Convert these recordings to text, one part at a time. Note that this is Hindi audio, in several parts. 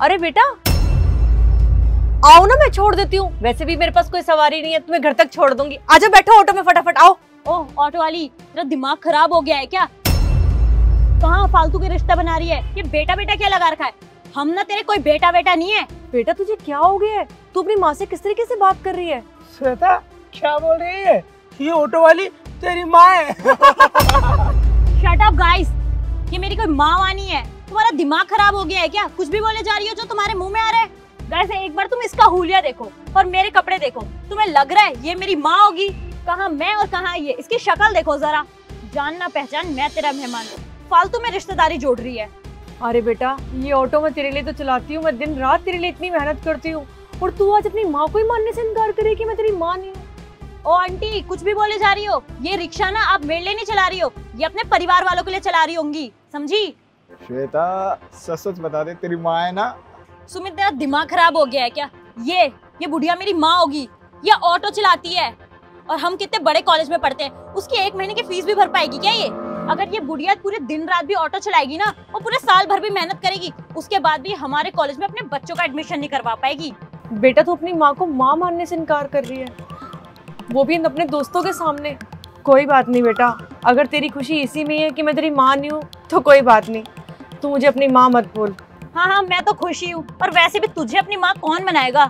अरे बेटा आओ ना, मैं छोड़ देती हूँ। वैसे भी मेरे पास कोई सवारी नहीं है, तुम्हें घर तक छोड़ दूंगी। आजा बैठो ऑटो में फटाफट, आओ। ओह ऑटो वाली, तेरा दिमाग खराब हो गया है क्या? कहाँ फालतू के रिश्ता बना रही है? ये बेटा बेटा क्या लगा रखा है? हम ना तेरे कोई बेटा बेटा नहीं है। बेटा तुझे क्या हो गया है? तू अपनी माँ से किस तरीके से बात कर रही है? श्वेता क्या बोल रही है? ये ऑटो वाली तेरी माँ है। शट अप गाइस, ये मेरी कोई माँ वानी है। तुम्हारा दिमाग खराब हो गया है क्या? कुछ भी बोले जा रही हो जो तुम्हारे मुंह में आ रहा है। गाइस एक बार तुम इसका हुलिया देखो और मेरे कपड़े देखो, तुम्हें लग रहा है ये मेरी माँ होगी? कहाँ मैं और कहाँ ये, इसकी शक्ल देखो जरा। जानना पहचान, मैं तेरा मेहमान हूँ, फालतू में रिश्तेदारी जोड़ रही है। अरे बेटा ये ऑटो मैं तेरे लिए तो चलाती हूँ, मैं दिन रात तेरे लिए इतनी मेहनत करती हूँ, और तू आज अपनी माँ को ही मानने से इनकार करे कि मैं तेरी माँ नहीं हूँ। ओ आंटी कुछ भी बोले जा रही हो, ये रिक्शा ना आप मेरे लिए नहीं चला रही हो, ये अपने परिवार वालों के लिए चला रही होंगी, समझी? श्वेता सच सच बता दे, तेरी माँ है ना? सुमित तेरा दिमाग खराब हो गया है क्या? ये बुढ़िया मेरी माँ होगी, ये ऑटो चलाती है और हम कितने बड़े कॉलेज में पढ़ते हैं, उसकी 1 महीने की फीस भी भर पाएगी क्या ये? अगर ये बुढ़िया पूरे दिन रात भी ऑटो चलाएगी ना और पूरे साल भर भी मेहनत करेगी, उसके बाद भी हमारे कॉलेज में अपने बच्चों का एडमिशन नहीं करवा पाएगी। बेटा तू अपनी माँ को माँ मानने से इनकार कर रही है, वो भी अपने दोस्तों के सामने। कोई बात नहीं बेटा, अगर तेरी खुशी इसी में है कि मैं तेरी माँ नहीं हूँ तो कोई बात नहीं, तू मुझे अपनी माँ मत बोल। हाँ मैं तो खुशी हूँ, और वैसे भी तुझे अपनी माँ कौन बनाएगा?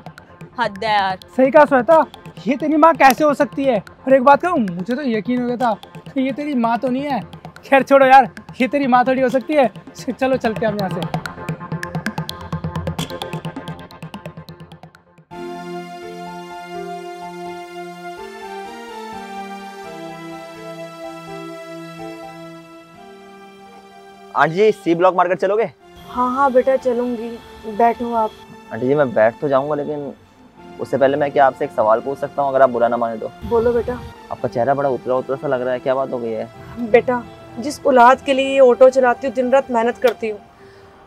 हद है यार। सही कहा श्वेता, ये तेरी माँ कैसे हो सकती है? और एक बात कहूँ, मुझे तो यकीन हो गया था कि ये तेरी माँ तो नहीं है। खैर छोड़ो यार, ये तेरी माँ थोड़ी हो सकती है। चलो चलते हैं हम यहाँ से। आंटी जी सी ब्लॉक मार्केट चलोगे? हाँ बेटा चलूंगी, बैठो आप। आंटी जी मैं बैठ तो जाऊंगा, लेकिन उससे पहले मैं क्या आपसे एक सवाल पूछ सकता हूँ, अगर आप बुरा ना माने तो? बोलो बेटा। आपका चेहरा बड़ा उतरा उतरा सा लग रहा है, क्या बात हो गई है? बेटा जिस औलाद के लिए ये ऑटो चलाती हूँ, दिन रात मेहनत करती हूँ,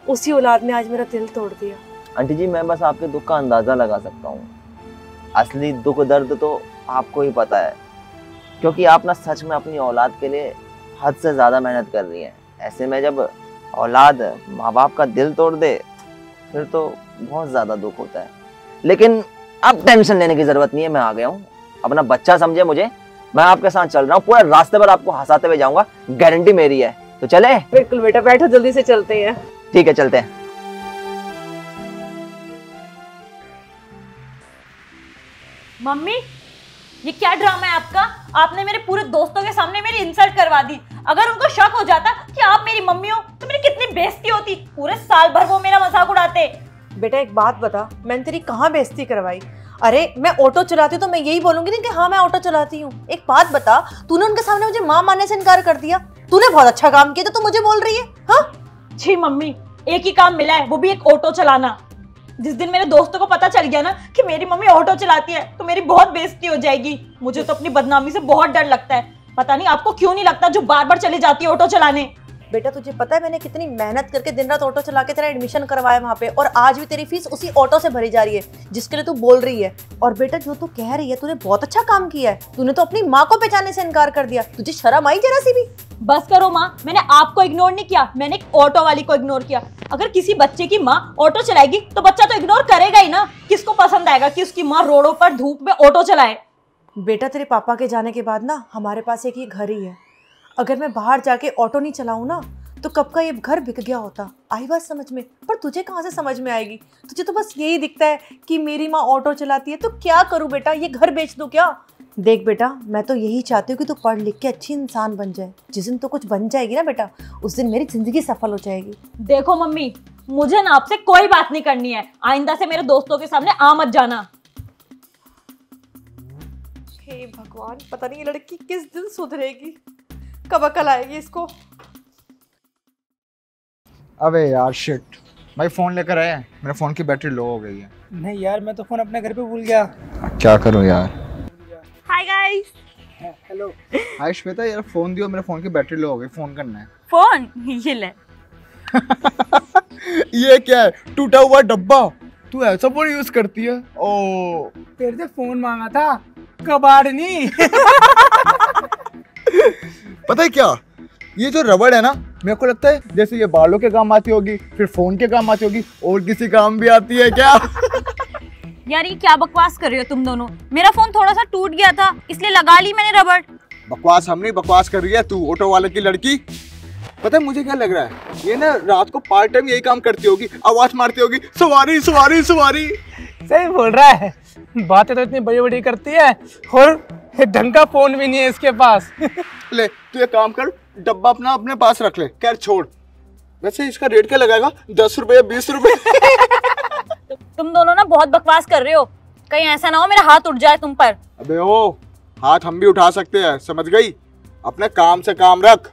उसी औलाद ने आज मेरा दिल तोड़ दिया। आंटी जी मैं बस आपके दुख का अंदाजा लगा सकता हूँ, असली दुख दर्द तो आपको ही पता है, क्योंकि आप ना सच में अपनी औलाद के लिए हद से ज़्यादा मेहनत कर रही हैं। ऐसे में जब औलाद माँ बाप का दिल तोड़ दे फिर तो बहुत ज़्यादा दुख होता है। लेकिन अब टेंशन लेने की ज़रूरत नहीं है, मैं आ गया हूँ, अपना बच्चा समझे मुझे, मैं आपके साथ चल रहा हूँ, पूरे रास्ते पर आपको हंसाते हुए जाऊंगा, गारंटी मेरी है। तो चले? बिल्कुल बेटा, बैठो जल्दी से चलते हैं। ठीक है चलते हैं। मम्मी ये क्या ड्रामा है आपका? आपने मेरे पूरे दोस्तों के सामने मेरी इंसल्ट करवा दी। अगर उनको शक हो जाता कि आप मेरी मम्मी हो तो मेरी कितनी बेइज्जती होती, पूरे साल भर वो मेरा मजाक उड़ाते। बेटा एक बात बता, मैंने तेरी कहाँ बेइज्जती करवाई? अरे मैं ऑटो चलाती हूँ तो मैं यही बोलूंगी ना कि हाँ मैं ऑटो चलाती हूँ। एक बात बता, तूने उनके सामने मुझे माँ मानने से इनकार कर दिया, तूने बहुत अच्छा काम किया तो तू मुझे बोल रही है? हाँ छी मम्मी, एक ही काम मिला है, वो भी एक ऑटो चलाना। जिस दिन मेरे दोस्तों को पता चल गया ना कि मेरी मम्मी ऑटो चलाती है तो मेरी बहुत बेइज्जती हो जाएगी। मुझे तो अपनी बदनामी से बहुत डर लगता है। पता नहीं आपको क्यों नहीं लगता जो बार बार चली जाती है ऑटो चलाने। बेटा तुझे पता है मैंने कितनी मेहनत करके दिन रात ऑटो चला के तेरा एडमिशन करवाया वहाँ पे, और आज भी तेरी फीस उसी ऑटो से भरी जा रही है जिसके लिए तू बोल रही है। और बेटा जो तू कह रही है, तूने बहुत अच्छा काम किया है, तूने तो अपनी माँ को पहचानने से इनकार कर दिया। तुझे शर्म आई जरा सी भी? बस करो माँ, मैंने आपको इग्नोर नहीं किया, मैंने एक ऑटो वाली को इग्नोर किया। अगर किसी बच्चे की माँ ऑटो चलाएगी तो बच्चा तो इग्नोर करेगा ही ना। किसको पसंद आएगा कि उसकी माँ रोडों पर धूप में ऑटो चलाए? बेटा तेरे पापा के जाने के बाद ना हमारे पास एक ये घर ही है, अगर मैं बाहर जाके ऑटो नहीं चलाऊं ना तो कब का ये घर बिक गया होता। आई बात समझ में? पर तुझे कहाँ से समझ में आएगी? तुझे तो बस यही दिखता है कि मेरी माँ ऑटो चलाती है तो क्या करूँ बेटा, ये घर बेच दूँ क्या? देख बेटा मैं तो यही चाहती हूँ कि तू पढ़ लिख के अच्छी इंसान बन जाए। जिस दिन तो कुछ बन जाएगी ना बेटा, उस दिन मेरी जिंदगी सफल हो जाएगी। देखो मम्मी, मुझे ना आपसे कोई बात नहीं करनी है, आइंदा से मेरे दोस्तों के सामने आ मत जाना। हे भगवान, पता नहीं ये लड़की किस दिन सुधरेगी, कब अकल आएगी इसको। अबे यार शिट, भाई फोन लेकर आए, मेरे फोन की बैटरी लो हो गई है। नहीं यार, मैं तो फोन अपने घर पे भूल गया। क्या करूं यार। Hi guys. हेलो। हाय श्वेता, यार फोन दियो, मेरे फोन की बैटरी लो हो गई, फोन करना है। फोन ये ले। ये क्या है, टूटा हुआ डब्बा? तू ऐसा फोन यूज करती है? ओ तेरे से फोन मांगा था, कबाड़ नहीं। पता है क्या, ये जो रबड़ है ना, मेरे को लगता है जैसे ये बालों के काम आती होगी, फिर फोन के काम आती होगी, और किसी काम भी आती है क्या? यार ये क्या बकवास कर रहे हो तुम दोनों। मेरा फोन थोड़ा सा टूट गया था इसलिए लगा ली मैंने रबड़। बकवास हम नहीं, बकवास कर रही है तू, ऑटो वाले की लड़की। पता है मुझे क्या लग रहा है, ये ना रात को पार्ट टाइम यही काम करती होगी, आवाज मारती होगी, सवारी सवारी सवारी। सही बोल रहा है, बातें तो इतनी बड़ी बड़ी करती है और ढंग का फोन भी नहीं है इसके पास। ले तू एक काम कर, डब्बा अपना अपने पास रख ले। खैर छोड़, वैसे इसका रेट क्या लगाएगा? 10 रुपए 20 रुपए? तुम दोनों ना बहुत बकवास कर रहे हो, कहीं ऐसा ना हो मेरा हाथ उठ जाए तुम पर। अबे ओ, हाथ हम भी उठा सकते हैं, समझ गई? अपने काम से काम रख,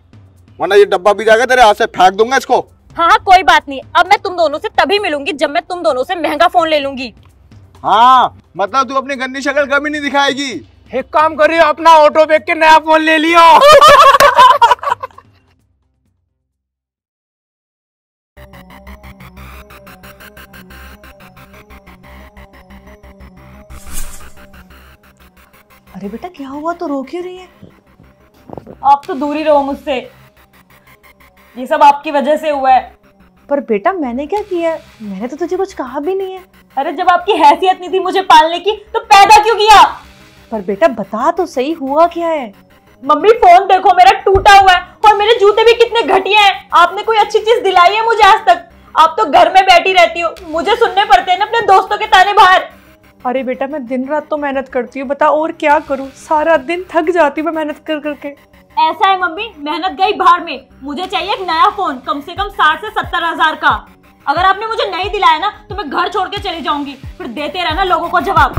वरना ये डब्बा भी जाएगा तेरे हाथ से, फेंक दूंगा इसको। हाँ हाँ कोई बात नहीं, अब मैं तुम दोनों से तभी मिलूंगी जब मैं तुम दोनों से महंगा फोन ले लूंगी। हाँ मतलब तू अपनी गंदी शक्ल कभी नहीं दिखाएगी। एक काम करियो, अपना ऑटो बेच के नया फोन ले लियो। अरे बेटा क्या हुआ, तो रो क्यों रही है? आप तो दूर ही रहो मुझसे, ये सब आपकी वजह से हुआ है। पर बेटा मैंने क्या किया है? मैंने तो तुझे कुछ कहा भी नहीं है। अरे जब आपकी हैसियत नहीं थी मुझे पालने की तो पैदा क्यों किया? पर बेटा बता तो सही, हुआ क्या है? मम्मी फोन देखो मेरा टूटा हुआ है और मेरे जूते भी कितने घटिया हैं। आपने कोई अच्छी चीज दिलाई है मुझे आज तक? आप तो घर में बैठी रहती हो, मुझे सुनने पड़ते हैं ना अपने दोस्तों के ताने बाहर। अरे बेटा मैं दिन रात तो मेहनत करती हूँ, बता और क्या करूँ, सारा दिन थक जाती हूँ मैं मेहनत कर करके। ऐसा है मम्मी, मेहनत गई बाहर में, मुझे चाहिए एक नया फोन कम से कम 60 से 70 हजार का। अगर आपने मुझे नहीं दिलाया ना तो मैं घर छोड़ के चली जाऊंगी, फिर देते रहना लोगों को जवाब।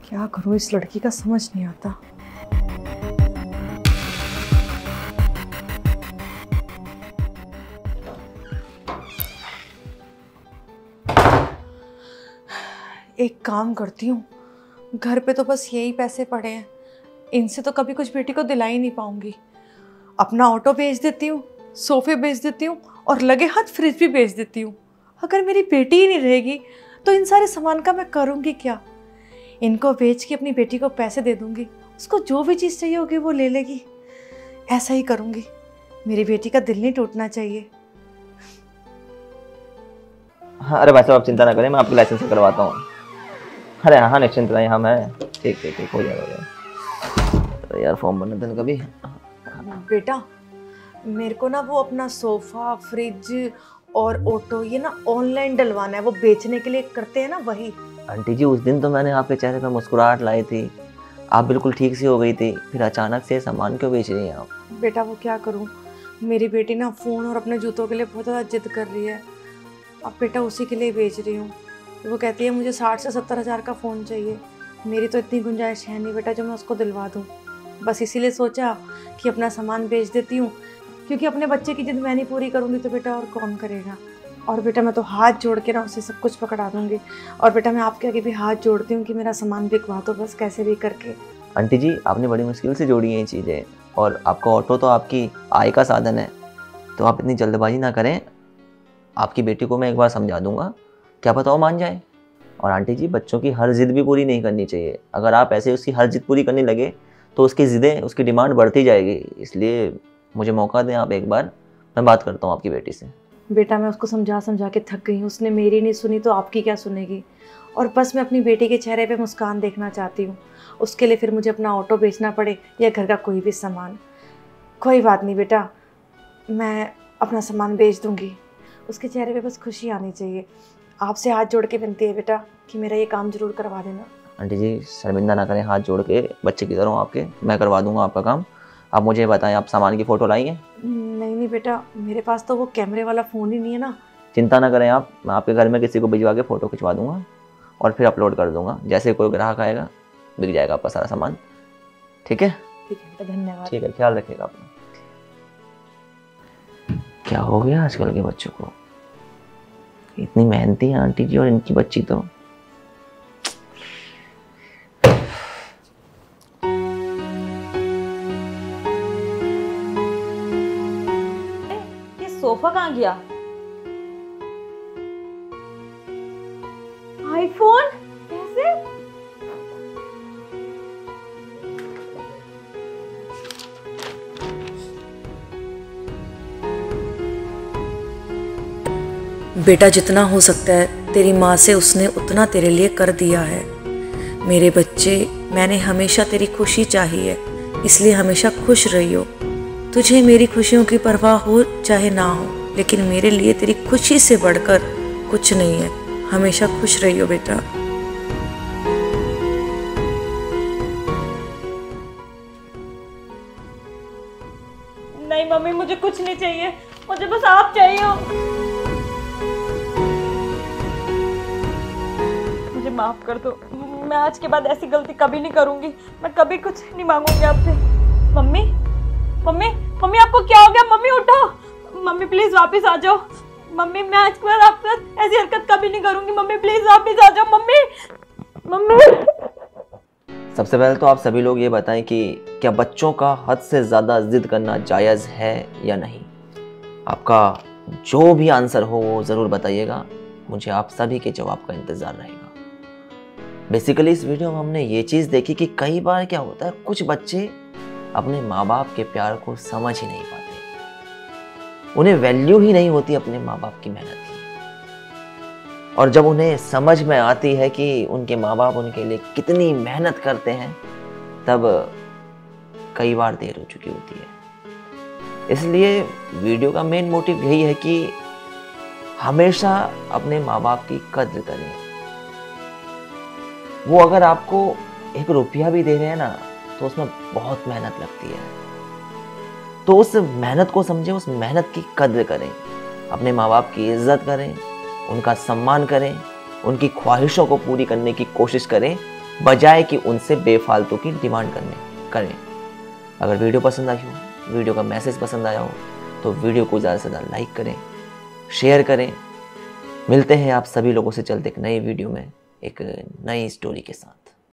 क्या करूँ, इस लड़की का समझ नहीं आता। एक काम करती हूँ, घर पे तो बस यही पैसे पड़े हैं, इनसे तो कभी कुछ बेटी को दिला ही नहीं पाऊंगी। अपना ऑटो बेच देती हूँ, सोफे बेच देती हूँ और लगे हाथ फ्रिज भी बेच देती हूँ। अगर मेरी बेटी ही नहीं रहेगी तो इन सारे सामान का मैं करूँगी क्या? इनको बेच के अपनी बेटी को पैसे दे दूँगी, उसको जो भी चीज़ चाहिए होगी वो ले लेगी। ऐसा ही करूँगी, मेरी बेटी का दिल नहीं टूटना चाहिए। हाँ अरे भाई साहब आप चिंता ना करें, मैं आपकी लाइसेंस करवाता हूँ। अरे हाँ निश्चिंत रहें, हम हैं, ठीक ठीक ठीक हो जाएगा हो जाएगा। तो यार फॉर्म भरना था कभी। बेटा मेरे को ना वो अपना सोफ़ा, फ्रिज और ऑटो ये ना ऑनलाइन डलवाना है, वो बेचने के लिए करते हैं ना वही। आंटी जी उस दिन तो मैंने आपके चेहरे पर मुस्कुराहट लाई थी, आप बिल्कुल ठीक सी हो गई थी, फिर अचानक से सामान क्यों बेच रही हैं आप? बेटा वो क्या करूं, मेरी बेटी ना फ़ोन और अपने जूतों के लिए बहुत ज़्यादा जिद कर रही है। अब बेटा उसी के लिए बेच रही हूँ। वो कहती है मुझे 60 से 70 हज़ार का फ़ोन चाहिए। मेरी तो इतनी गुंजाइश है नहीं बेटा जो मैं उसको दिलवा दूँ। बस इसीलिए सोचा कि अपना सामान बेच देती हूँ, क्योंकि अपने बच्चे की जिद मैं नहीं पूरी करूँगी तो बेटा और कौन करेगा। और बेटा मैं तो हाथ जोड़ के ना उसे सब कुछ पकड़ा दूँगी। और बेटा मैं आपके आगे भी हाथ जोड़ती हूँ कि मेरा सामान बिकवा दो बस कैसे भी करके। आंटी जी आपने बड़ी मुश्किल से जोड़ी हैं ये चीज़ें, और आपका ऑटो तो आपकी आय का साधन है, तो आप इतनी जल्दबाजी ना करें। आपकी बेटी को मैं एक बार समझा दूंगा, क्या पता वो मान जाए। और आंटी जी बच्चों की हर जिद भी पूरी नहीं करनी चाहिए, अगर आप ऐसे उसकी हर जिद पूरी करने लगे तो उसकी ज़िदें, उसकी डिमांड बढ़ती जाएगी। इसलिए मुझे मौका दें आप एक बार, मैं बात करता हूँ आपकी बेटी से। बेटा मैं उसको समझा समझा के थक गई हूँ, उसने मेरी नहीं सुनी तो आपकी क्या सुनेगी। और बस मैं अपनी बेटी के चेहरे पे मुस्कान देखना चाहती हूँ, उसके लिए फिर मुझे अपना ऑटो बेचना पड़े या घर का कोई भी सामान। कोई बात नहीं बेटा, मैं अपना सामान बेच दूँगी, उसके चेहरे पे बस खुशी आनी चाहिए। आपसे हाथ जोड़ के विनती है बेटा कि मेरा ये काम ज़रूर करवा देना। आंटी जी शर्मिंदा ना करें, हाथ जोड़ के बच्चे की तरह हूँ आपके, मैं करवा दूंगा आपका काम। आप मुझे बताएं आप सामान की फ़ोटो लाई हैं? नहीं बेटा, मेरे पास तो वो कैमरे वाला फ़ोन ही नहीं है ना। चिंता ना करें आप, मैं आपके घर में किसी को भिजवा के फ़ोटो खिंचवा दूंगा और फिर अपलोड कर दूंगा। जैसे कोई ग्राहक आएगा बिक जाएगा आपका सारा सामान। ठीक है? ठीक है बेटा, धन्यवाद। ठीक है, ख्याल रखिएगा अपना। क्या हो गया आजकल के बच्चों को, इतनी मेहनती है आंटी जी और इनकी बच्ची तो। ये सोफा कहाँ गया? आईफोन? कैसे? बेटा जितना हो सकता है तेरी माँ से उसने उतना तेरे लिए कर दिया है। मेरे बच्चे, मैंने हमेशा तेरी खुशी चाही है, इसलिए हमेशा खुश रही हो। तुझे मेरी खुशियों की परवाह हो चाहे ना हो, लेकिन मेरे लिए तेरी खुशी से बढ़कर कुछ नहीं है। हमेशा खुश रही हो बेटा। नहीं मम्मी, मुझे कुछ नहीं चाहिए, मुझे बस आप चाहिए हो। मुझे माफ कर दो, मैं आज के बाद ऐसी गलती कभी नहीं करूंगी। मैं कभी कुछ नहीं मांगूंगी आपसे। मम्मी मम्मी मम्मी, आपको क्या हो गया? मम्मी उठो, मम्मी प्लीज वापस आ जाओ। मम्मी मैं आज के बाद आपके साथ ऐसी हरकत कभी नहीं करूंगी। मम्मी प्लीज वापस आ जाओ। Mummy mummy. सबसे पहले तो आप सभी लोग ये बताएं कि क्या बच्चों का हद से ज़्यादा जिद करना जायज़ है या नहीं। आपका जो भी आंसर हो वो ज़रूर बताइएगा, मुझे आप सभी के जवाब का इंतज़ार रहेगा। बेसिकली इस वीडियो में हमने ये चीज़ देखी कि कई बार क्या होता है, कुछ बच्चे अपने माँ बाप के प्यार को समझ ही नहीं पाते, उन्हें वैल्यू ही नहीं होती अपने माँ बाप की मेहनत की। और जब उन्हें समझ में आती है कि उनके माँ बाप उनके लिए कितनी मेहनत करते हैं, तब कई बार देर हो चुकी होती है। इसलिए वीडियो का मेन मोटिव यही है कि हमेशा अपने माँ बाप की कद्र करें। वो अगर आपको 1 रुपया भी दे रहे हैं ना, तो उसमें बहुत मेहनत लगती है, तो उस मेहनत को समझें, उस मेहनत की कद्र करें। अपने माँ बाप की इज्जत करें, उनका सम्मान करें, उनकी ख्वाहिशों को पूरी करने की कोशिश करें, बजाय कि उनसे बेफालतू की डिमांड करें। अगर वीडियो पसंद आई हो, वीडियो का मैसेज पसंद आया हो, तो वीडियो को ज़्यादा से ज़्यादा लाइक करें, शेयर करें। मिलते हैं आप सभी लोगों से जल्द एक नई वीडियो में एक नई स्टोरी के साथ।